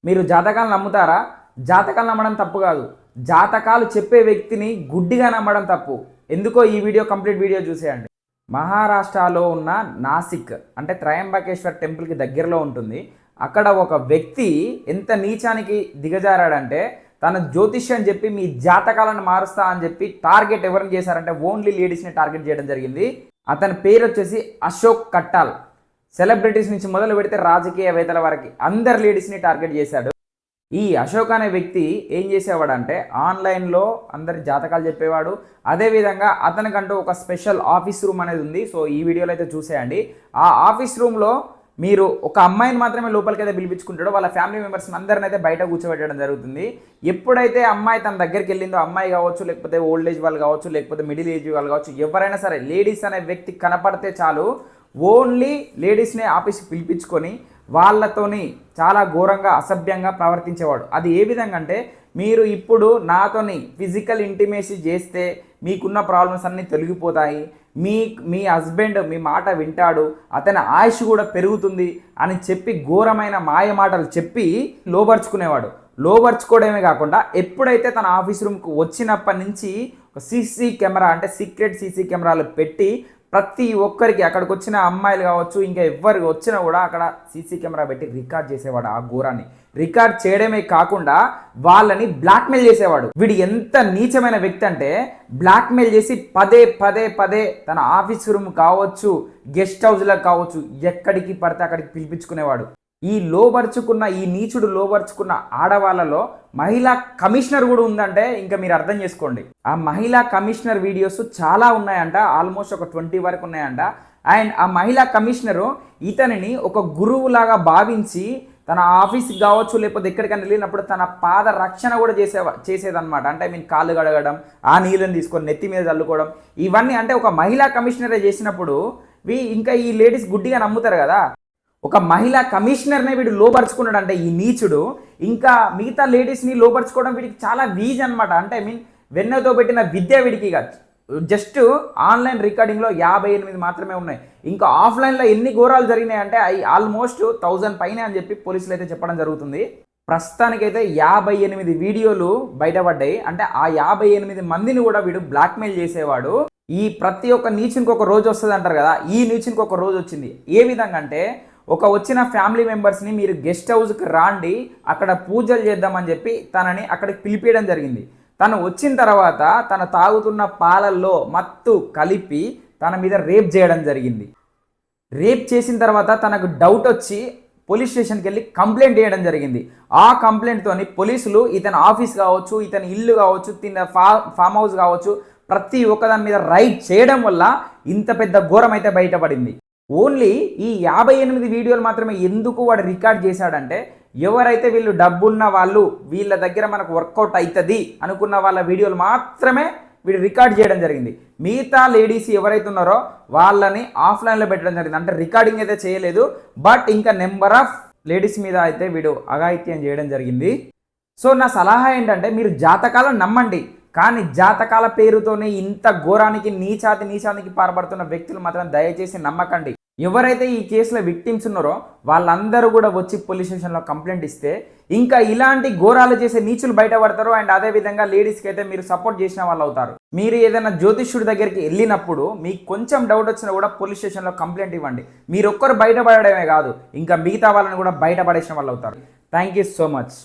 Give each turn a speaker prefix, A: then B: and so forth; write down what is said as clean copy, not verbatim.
A: మీరు జాతకాలు నమ్ముతారా? జాతకాలు నమ్మడం తప్పు కాదు. జాతకాలు చెప్పే వ్యక్తిని గుడ్డిగా నమ్మడం తప్పు. ఎందుకో ఈ కంప్లీట్ వీడియో చూసేయండి. మహారాష్ట్రలో ఉన్న నాసిక్ అంటే త్రయంబకేశ్వర్ టెంపుల్కి దగ్గరలో ఉంటుంది. అక్కడ ఒక వ్యక్తి ఎంత నీచానికి దిగజారాడంటే తన జ్యోతిష్యం చెప్పి మీ జాతకాలను మారుస్తా అని చెప్పి టార్గెట్ ఎవరిని చేశారంటే ఓన్లీ లేడీస్ని టార్గెట్ చేయడం జరిగింది. అతని పేరు వచ్చేసి అశోక్ కట్టాల్. సెలబ్రిటీస్ నుంచి మొదలు పెడితే రాజకీయవేత్తల వరకు అందరు లేడీస్ని టార్గెట్ చేశాడు. ఈ అశోక్ అనే వ్యక్తి ఏం చేసేవాడంటే ఆన్లైన్లో అందరి జాతకాలు చెప్పేవాడు. అదేవిధంగా అతనికంటూ ఒక స్పెషల్ ఆఫీస్ రూమ్ అనేది ఉంది. సో ఈ వీడియోలో అయితే చూసేయండి. ఆ ఆఫీస్ రూమ్లో మీరు ఒక అమ్మాయిని మాత్రమే లోపలికైతే పిలిపించుకుంటాడో వాళ్ళ ఫ్యామిలీ మెంబర్స్ అందరిని అయితే బయట కూర్చోబెట్టడం జరుగుతుంది. ఎప్పుడైతే అమ్మాయి తన దగ్గరికి వెళ్ళిందో, అమ్మాయి కావచ్చు, లేకపోతే ఓల్డ్ ఏజ్ వాళ్ళు కావచ్చు, లేకపోతే మిడిల్ ఏజ్ వాళ్ళు కావచ్చు, ఎవరైనా సరే లేడీస్ అనే వ్యక్తి కనపడితే చాలు ఓన్లీ లేడీస్ని ఆఫీస్కి పిలిపించుకొని వాళ్ళతోని చాలా ఘోరంగా అసభ్యంగా ప్రవర్తించేవాడు. అది ఏ విధంగా అంటే, మీరు ఇప్పుడు నాతోని ఫిజికల్ ఇంటిమేసీ చేస్తే మీకున్న ప్రాబ్లమ్స్ అన్నీ తొలగిపోతాయి, మీ హస్బెండ్ మీ మాట వింటాడు, అతని ఆయుష్ కూడా పెరుగుతుంది అని చెప్పి ఘోరమైన మాయ మాటలు చెప్పి లోబర్చుకునేవాడు. లోబర్చుకోవడమే కాకుండా ఎప్పుడైతే తన ఆఫీస్ రూమ్కి వచ్చినప్పటి నుంచి ఒక సీసీ కెమెరా అంటే సీక్రెట్ సీసీ కెమెరాలు పెట్టి ప్రతి ఒక్కరికి అక్కడికి వచ్చిన అమ్మాయిలు కావచ్చు, ఇంకా ఎవరికి వచ్చినా కూడా అక్కడ సీసీ కెమెరా పెట్టి రికార్డ్ చేసేవాడు. ఆ ఘోరాన్ని రికార్డ్ చేయడమే కాకుండా వాళ్ళని బ్లాక్మెయిల్ చేసేవాడు. వీడు ఎంత నీచమైన వ్యక్తి అంటే బ్లాక్మెయిల్ చేసి పదే పదే పదే తన ఆఫీస్ రూమ్ కావచ్చు, గెస్ట్ హౌస్లకు కావచ్చు, ఎక్కడికి పడితే అక్కడికి పిలిపించుకునేవాడు. ఈ నీచుడు లోబర్చుకున్న ఆడవాళ్ళలో మహిళా కమిషనర్ కూడా ఉందంటే ఇంకా మీరు అర్థం చేసుకోండి. ఆ మహిళా కమిషనర్ వీడియోస్ చాలా ఉన్నాయంట, ఆల్మోస్ట్ ఒక 20 వరకు ఉన్నాయంట. అండ్ ఆ మహిళా కమిషనరు ఇతనిని ఒక గురువులాగా భావించి తన ఆఫీస్కి కావచ్చు, లేకపోతే ఎక్కడికైనా వెళ్ళినప్పుడు తన పాద రక్షణ కూడా చేసేదన్నమాట. అంటే కాళ్ళు కడగడం, ఆ నీళ్ళని తీసుకొని నెత్తి మీద చల్లుకోవడం, ఇవన్నీ అంటే ఒక మహిళా కమిషనరే చేసినప్పుడు ఇంకా ఈ లేడీస్ గుడ్డిగా నమ్ముతారు కదా. ఒక మహిళా కమిషనర్నే వీడు లోపరుచుకున్నాడంటే ఈ నీచుడు, ఇంకా మిగతా లేడీస్ని లోపరుచుకోవడం వీడికి చాలా వీజ్ అనమాట. అంటే వెన్నతో పెట్టిన విద్య వీడికి జస్ట్ ఆన్లైన్ రికార్డింగ్లో 58 మాత్రమే ఉన్నాయి. ఇంకా ఆఫ్లైన్లో ఎన్ని ఘోరాలు జరిగినాయంటే ఆల్మోస్ట్ 1000 పైన అని చెప్పి పోలీసులు అయితే చెప్పడం జరుగుతుంది. ప్రస్తుతానికైతే 58 వీడియోలు బయటపడ్డాయి. అంటే ఆ 58 మందిని కూడా వీడు బ్లాక్మెయిల్ చేసేవాడు. ఈ ప్రతి ఒక్క నీచునికి ఒక రోజు వస్తుంది అంటారు కదా, ఈ నీచునికి ఒక రోజు వచ్చింది. ఏ విధంగా అంటే వచ్చిన ఫ్యామిలీ మెంబర్స్ని మీరు గెస్ట్ హౌస్కి రాండి, అక్కడ పూజలు చేద్దామని చెప్పి తనని అక్కడికి పిలిపించడం జరిగింది. తను వచ్చిన తర్వాత తన తాగుతున్న పాలల్లో మత్తు కలిపి తన మీద రేప్ చేయడం జరిగింది. రేప్ చేసిన తర్వాత తనకు డౌట్ వచ్చి పోలీస్ స్టేషన్కి వెళ్ళి కంప్లైంట్ చేయడం జరిగింది. ఆ కంప్లైంట్తోని పోలీసులు ఇతని ఆఫీస్ కావచ్చు, ఇతని ఇల్లు కావచ్చు, ఫామ్ హౌస్ కావచ్చు, ప్రతి ఒక్కదాని మీద రైడ్ చేయడం వల్ల ఇంత పెద్ద ఘోరం అయితే బయటపడింది. ఓన్లీ ఈ 58 వీడియోలు మాత్రమే ఎందుకు వాడు రికార్డ్ చేశాడంటే, ఎవరైతే వీళ్ళు డబ్బున్న వాళ్ళు, వీళ్ళ దగ్గర మనకు వర్కౌట్ అవుతుంది అనుకున్న వాళ్ళ వీడియోలు మాత్రమే వీడు రికార్డ్ చేయడం జరిగింది. మిగతా లేడీస్ ఎవరైతే ఉన్నారో వాళ్ళని ఆఫ్లైన్లో పెట్టడం జరిగింది. అంటే రికార్డింగ్ అయితే చేయలేదు, బట్ ఇంకా నెంబర్ ఆఫ్ లేడీస్ మీద అయితే వీడు అఘాయిత్యం చేయడం జరిగింది. సో నా సలహా ఏంటంటే, మీరు జాతకాలను నమ్మండి, కానీ జాతకాల పేరుతోనే ఇంత ఘోరానికి నీచానికి పాల్పడుతున్న వ్యక్తులు మాత్రం దయచేసి నమ్మకండి. ఎవరైతే ఈ కేసులో విక్టిమ్స్ ఉన్నారో వాళ్ళందరూ కూడా వచ్చి పోలీస్ స్టేషన్లో కంప్లైంట్ ఇస్తే ఇంకా ఇలాంటి ఘోరాలు చేసే నీచులు బయటపడతారు. అండ్ అదేవిధంగా లేడీస్కి అయితే మీరు సపోర్ట్ చేసిన వాళ్ళు అవుతారు. మీరు ఏదైనా జ్యోతిష్యుడి దగ్గరికి వెళ్ళినప్పుడు మీకు కొంచెం డౌట్ వచ్చినా కూడా పోలీస్ స్టేషన్లో కంప్లైంట్ ఇవ్వండి. మీరు ఒక్కరు బయటపడడమే కాదు, ఇంకా మిగతా వాళ్ళని కూడా బయటపడేసిన వాళ్ళు అవుతారు. Thank you so much.